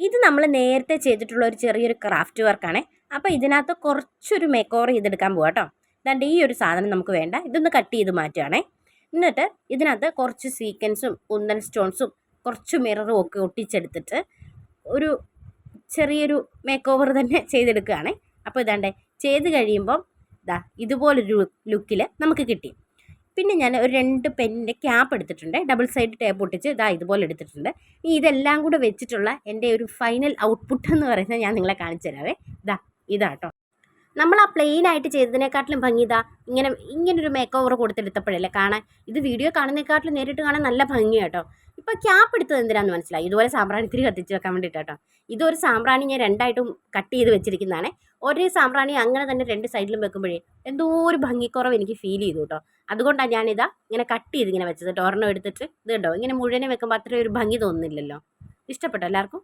ഇത് നമ്മൾ നേരത്തെ ചെയ്തിട്ടുള്ള ഒരു ചെറിയൊരു ക്രാഫ്റ്റ് വർക്കാണ്. അപ്പോൾ ഇതിനകത്ത് കുറച്ചൊരു മേക്ക് ഓവർ ചെയ്തെടുക്കാൻ പോകാം കേട്ടോ. ദാണ്ട് ഈ ഒരു സാധനം നമുക്ക് വേണ്ട, ഇതൊന്ന് കട്ട് ചെയ്ത് മാറ്റുകയാണേ. എന്നിട്ട് ഇതിനകത്ത് കുറച്ച് സീക്വൻസും കുന്തൻ സ്റ്റോൺസും കുറച്ച് മിററും ഒക്കെ ഒട്ടിച്ചെടുത്തിട്ട് ഒരു ചെറിയൊരു മേക്ക് ഓവർ തന്നെ ചെയ്തെടുക്കുകയാണ്. അപ്പോൾ ഇതാണ്ടേ ചെയ്ത് കഴിയുമ്പം ഇതുപോലൊരു ലുക്കിൽ നമുക്ക് കിട്ടി. പിന്നെ ഞാൻ ഒരു 2 പെന്നിൻ്റെ ക്യാപ്പ് എടുത്തിട്ടുണ്ട്, ഡബിൾ സൈഡ് ടേപ്പ് ഒട്ടിച്ച് ഇതുപോലെ എടുത്തിട്ടുണ്ട്. ഇതെല്ലാം കൂടെ വെച്ചിട്ടുള്ള എൻ്റെ ഒരു ഫൈനൽ ഔട്ട്പുട്ട് എന്ന് പറയുന്നത് ഞാൻ നിങ്ങളെ കാണിച്ചു തരാവേ. ഇതാട്ടോ നമ്മൾ ആ പ്ലെയിൻ ആയിട്ട് ചെയ്തതിനെക്കാട്ടിലും ഭംഗി ഇങ്ങനൊരു മേക്ക് ഓവർ കൊടുത്തെടുത്തപ്പോഴല്ലേ കാണാൻ. ഇത് വീഡിയോ കാണുന്നതിനെക്കാട്ടിലും നേരിട്ട് കാണാൻ നല്ല ഭംഗിയാട്ടോ. ഇപ്പോൾ ക്യാപ്പ് എടുത്തത് എന്തിനാന്ന് മനസ്സിലായി, ഇതുപോലെ സാമ്പ്രാണിത്തിരി കത്തിച്ച് വെക്കാൻ വേണ്ടിയിട്ടോ. ഇതൊരു സാമ്പ്രാണി ഞാൻ 2ആയിട്ടും കട്ട് ചെയ്ത് വെച്ചിരിക്കുന്നതാണ്. ഒരേ സാമ്പ്രാണി അങ്ങനെ തന്നെ 2 സൈഡിലും വെക്കുമ്പോഴേ എന്തോ ഒരു ഭംഗിക്കുറവ് എനിക്ക് ഫീൽ ചെയ്തു കേട്ടോ. അതുകൊണ്ടാണ് ഞാനിതാ ഇങ്ങനെ കട്ട് ചെയ്ത് ഇങ്ങനെ വെച്ചത്. ഒരെണ്ണം എടുത്തിട്ട് ഇത് കണ്ടോ, ഇങ്ങനെ മുഴുവനെ വെക്കുമ്പോൾ അത്രയും ഒരു ഭംഗി തോന്നുന്നില്ലല്ലോ. ഇഷ്ടപ്പെട്ടോ എല്ലാവർക്കും?